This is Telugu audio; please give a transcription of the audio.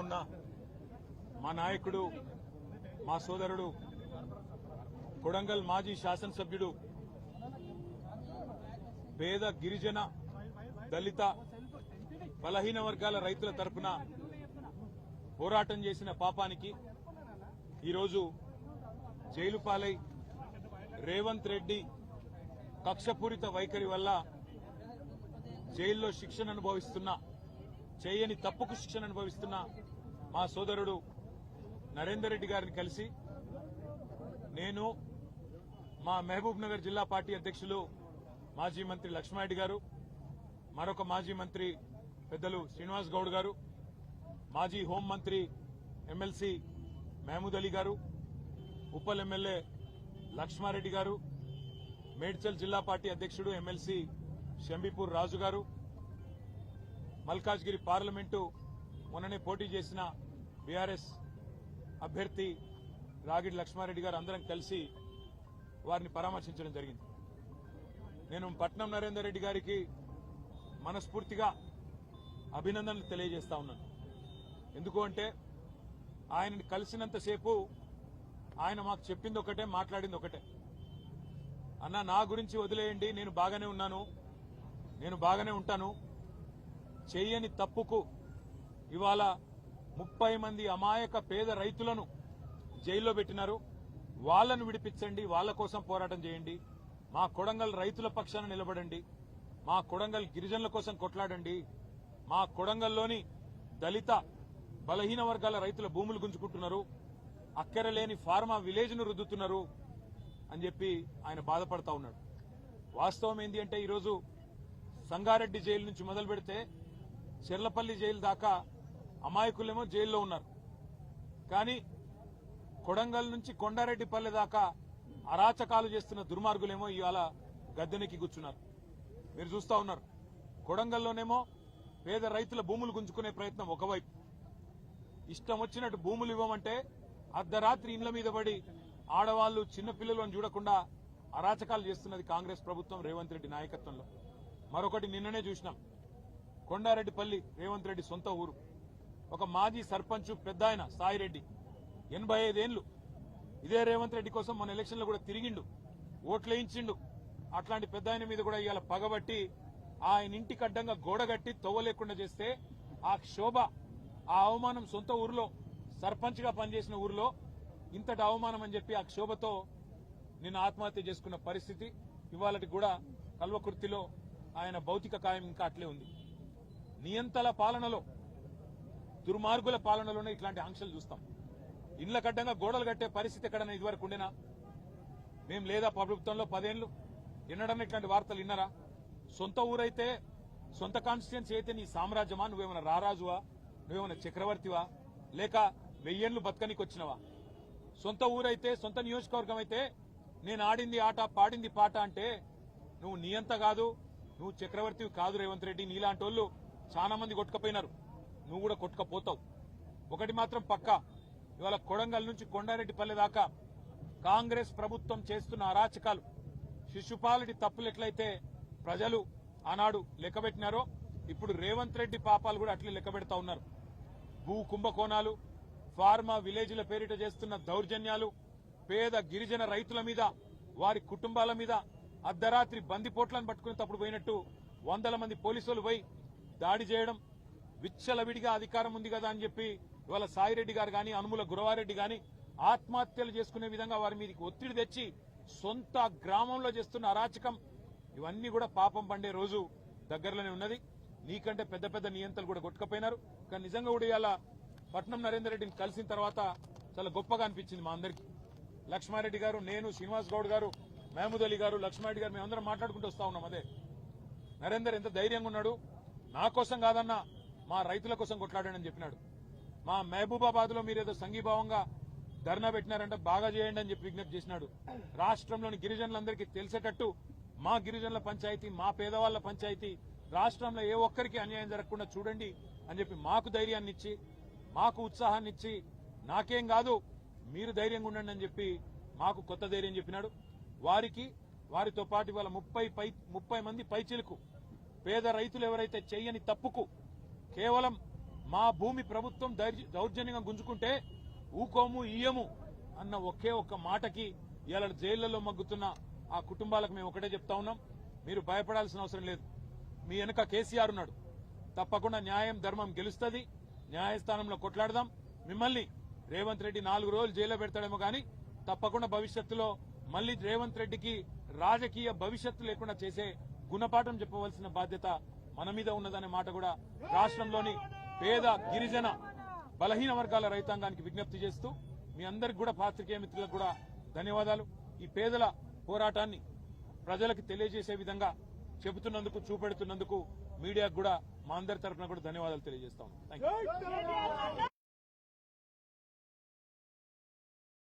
ఉన్న మా నాయకుడు మా సోదరుడు కొడంగల్ మాజీ శాసనసభ్యుడు పేద గిరిజన దళిత బలహీన వర్గాల రైతుల తరపున పోరాటం చేసిన పాపానికి ఈరోజు జైలు పాలై రేవంత్ రెడ్డి కక్షపూరిత వైఖరి వల్ల జైల్లో శిక్షణ అనుభవిస్తున్న చేయని తప్పుకు శిక్షణ అనుభవిస్తున్న మా సోదరుడు నరేందర్ రెడ్డి గారిని కలిసి నేను మా మహబూబ్ నగర్ జిల్లా పార్టీ అధ్యక్షులు మాజీ మంత్రి లక్ష్మారెడ్డి గారు, మరొక మాజీ మంత్రి పెద్దలు శ్రీనివాస్ గౌడ్ గారు, మాజీ హోంమంత్రి ఎమ్మెల్సీ మహమూద్ అలీ గారు, ఉప్పల్ ఎమ్మెల్యే లక్ష్మారెడ్డి గారు, మేడ్చల్ జిల్లా పార్టీ అధ్యక్షుడు ఎమ్మెల్సీ షంబీపూర్ రాజు గారు, మల్కాజ్గిరి పార్లమెంటు మొన్ననే పోటీ చేసిన బీఆర్ఎస్ అభ్యర్థి రాగిడి లక్ష్మారెడ్డి గారు అందరం కలిసి వారిని పరామర్శించడం జరిగింది. నేను పట్నం నరేందర్ రెడ్డి గారికి మనస్ఫూర్తిగా అభినందనలు తెలియజేస్తా ఉన్నాను. ఎందుకు అంటే ఆయనని కలిసినంతసేపు ఆయన మాకు చెప్పింది ఒకటే, మాట్లాడింది ఒకటే. అన్న, నా గురించి వదిలేయండి, నేను బాగానే ఉన్నాను, నేను బాగానే ఉంటాను. చెయ్యని తప్పుకు ఇవాళ 30 మంది అమాయక పేద రైతులను జైల్లో పెట్టినారు. వాళ్లను విడిపించండి, వాళ్ల కోసం పోరాటం చేయండి. మా కొడంగల్ రైతుల పక్షాన నిలబడండి, మా కొడంగల్ గిరిజనుల కోసం కొట్లాడండి, మా కొడంగల్లోని దళిత బలహీన వర్గాల రైతుల భూములు గుంజుకుంటున్నారు, అక్కరలేని ఫార్మా విలేజ్ ను రుద్దుతున్నారు అని చెప్పి ఆయన బాధపడతా ఉన్నాడు. వాస్తవం ఏంటి అంటే ఈరోజు సంగారెడ్డి జైలు నుంచి మొదలు పెడితే చెర్లపల్లి జైలు దాకా అమాయకులేమో జైల్లో ఉన్నారు. కానీ కొడంగల్ నుంచి కొండారెడ్డిపల్లె దాకా అరాచకాలు చేస్తున్న దుర్మార్గులేమో ఇవాళ గద్దెనెక్కి కూర్చున్నారు. మీరు చూస్తా ఉన్నారు. కొడంగల్లోనేమో పేద రైతుల భూములు గుంజుకునే ప్రయత్నం ఒకవైపు, ఇష్టం వచ్చినట్టు భూములు ఇవ్వమంటే అర్ధరాత్రి ఇండ్ల మీద పడి ఆడవాళ్లు చిన్నపిల్లలను చూడకుండా అరాచకాలు చేస్తున్నది కాంగ్రెస్ ప్రభుత్వం రేవంత్ రెడ్డి నాయకత్వంలో. మరొకటి నిన్ననే చూసినాం. కొండారెడ్డిపల్లి రేవంత్ రెడ్డి సొంత ఊరు. ఒక మాజీ సర్పంచ్ పెద్ద ఆయన సాయిరెడ్డి 85 ఏళ్లు ఇదే రేవంత్ రెడ్డి కోసం మన ఎలక్షన్ లో కూడా తిరిగిండు, ఓట్లేయించిండు. అట్లాంటి పెద్ద ఆయన మీద కూడా ఇవాళ పగబట్టి ఆయన ఇంటికి అడ్డంగా గోడగట్టి తవ్వ లేకుండా చేస్తే ఆ క్షోభ, ఆ అవమానం సొంత ఊరిలో సర్పంచ్ గా పనిచేసిన ఊరిలో ఇంతటి అవమానం అని చెప్పి ఆ క్షోభతో నిన్న ఆత్మహత్య చేసుకున్న పరిస్థితి. ఇవాళకి కూడా కల్వకుర్తిలో ఆయన భౌతిక కాయం ఇంకా అట్లే ఉంది. నియంతల పాలనలో, దుర్మార్గుల పాలనలోనే ఇట్లాంటి ఆంక్షలు చూస్తాం. ఇండ్ల కడ్డంగా గోడలు కట్టే పరిస్థితి ఎక్కడన్నా ఇదివరకు ఉండేనా? మేం లేదా ప్రభుత్వంలో 10 ఏళ్లు ఎన్నడన్నా ఇట్లాంటి వార్తలు విన్నారా? సొంత ఊరైతే, సొంత కాన్స్టిట్యున్సీ అయితే నీ సామ్రాజ్యమా? నువ్వేమైనా రారాజువా? నువ్వేమైనా చక్రవర్తివా? లేక 1000 ఏళ్లు బతకనికి వచ్చినవా? సొంత ఊరైతే, సొంత నియోజకవర్గం అయితే నేను ఆడింది ఆట, పాడింది పాట అంటే నువ్వు నియంత కాదు, నువ్వు చక్రవర్తివి కాదు రేవంత్ రెడ్డి. నీలాంటి వాళ్ళు చాలా మంది కొట్టుకపోయినారు, నువ్వు కూడా కొట్టుకపోతావు. ఒకటి మాత్రం పక్కా, ఇవాళ కొడంగల్ నుంచి కొండారెడ్డిపల్లె దాకా కాంగ్రెస్ ప్రభుత్వం చేస్తున్న అరాచకాలు, శిశుపాలుడి తప్పులు ఎట్లయితే ప్రజలు ఆనాడు లెక్కబెట్టినారో ఇప్పుడు రేవంత్ రెడ్డి పాపాలు కూడా అట్లే లెక్కబెడతా ఉన్నారు. భూ కుంభకోణాలు, ఫార్మా విలేజ్ల పేరిట చేస్తున్న దౌర్జన్యాలు, పేద గిరిజన రైతుల మీద, వారి కుటుంబాల మీద అర్ధరాత్రి బందిపోట్లను పట్టుకునేటప్పుడు పోయినట్టు 100 మంది పోలీసులు పోయి దాడి చేయడం, విచ్చలవిడిగా అధికారం ఉంది కదా అని చెప్పి ఇవాళ సాయిరెడ్డి గారు గాని, అనుముల గురవారెడ్డి గాని ఆత్మహత్యలు చేసుకునే విధంగా వారి మీదకి ఒత్తిడి తెచ్చి సొంత గ్రామంలో చేస్తున్న అరాచకం, ఇవన్నీ కూడా పాపం పండే రోజు దగ్గరలోనే ఉన్నది. నీకంటే పెద్ద పెద్ద నియంతలు కూడా కొట్టుకపోయినారు. కానీ నిజంగా కూడా ఇవాళ పట్నం నరేందర్ రెడ్డిని కలిసిన తర్వాత చాలా గొప్పగా అనిపించింది మా అందరికీ. లక్ష్మారెడ్డి గారు, నేను, శ్రీనివాస్ గౌడ్ గారు, మహమూద్ అలీ గారు, లక్ష్మారెడ్డి గారు మేమందరం మాట్లాడుకుంటూ వస్తా ఉన్నాం. అదే నరేందర్ ఎంత ధైర్యంగా ఉన్నాడు, నా కోసం కాదన్నా మా రైతుల కోసం కొట్లాడానని చెప్పినాడు. మా మహబూబాబాద్ లో మీరేదో సంఘీభావంగా ధర్నా పెట్టినారంటే బాగా చేయండి అని చెప్పి విజ్ఞప్తి చేసినాడు. రాష్ట్రంలోని గిరిజనులందరికీ తెలిసేటట్టు మా గిరిజనుల పంచాయతీ, మా పేదవాళ్ల పంచాయతీ, రాష్ట్రంలో ఏ ఒక్కరికి అన్యాయం జరగకుండా చూడండి అని చెప్పి మాకు ధైర్యాన్ని ఇచ్చి, మాకు ఉత్సాహాన్ని ఇచ్చి, నాకేం కాదు మీరు ధైర్యంగా ఉండండి అని చెప్పి మాకు కొత్త ధైర్యం చెప్పినాడు. వారితో పాటు ఇవాళ 30 మంది పైచిలకు పేద రైతులు ఎవరైతే చెయ్యని తప్పుకు కేవలం మా భూమి ప్రభుత్వం దౌర్జన్యంగా గుంజుకుంటే ఊకోము ఇయ్యము అన్న ఒకే ఒక్క మాటకి ఇవాళ జైళ్లలో మగ్గుతున్న ఆ కుటుంబాలకు మేము ఒకటే చెప్తా ఉన్నాం, మీరు భయపడాల్సిన అవసరం లేదు. మీ వెనుక కేసీఆర్ ఉన్నాడు. తప్పకుండా న్యాయం ధర్మం గెలుస్తుంది. న్యాయస్థానంలో కొట్లాడదాం. మిమ్మల్ని రేవంత్ రెడ్డి 4 రోజులు జైల్లో పెడతాడేమో కానీ తప్పకుండా భవిష్యత్తులో మళ్లీ రేవంత్ రెడ్డికి రాజకీయ భవిష్యత్తు లేకుండా చేసే గుణపాఠం చెప్పవలసిన బాధ్యత మన మీద ఉన్నదనే మాట కూడా రాష్ట్రంలోని పేద గిరిజన బలహీన వర్గాల రైతాంగానికి విజ్ఞప్తి చేస్తూ మీ అందరికి కూడా పాత్రికేయ మిత్రులకు కూడా ధన్యవాదాలు. ఈ పేదల పోరాటాన్ని ప్రజలకు తెలియజేసే విధంగా చెబుతున్నందుకు, చూపెడుతున్నందుకు మీడియాకు కూడా మా అందరి తరఫున కూడా ధన్యవాదాలు తెలియజేస్తాం. థాంక్యూ.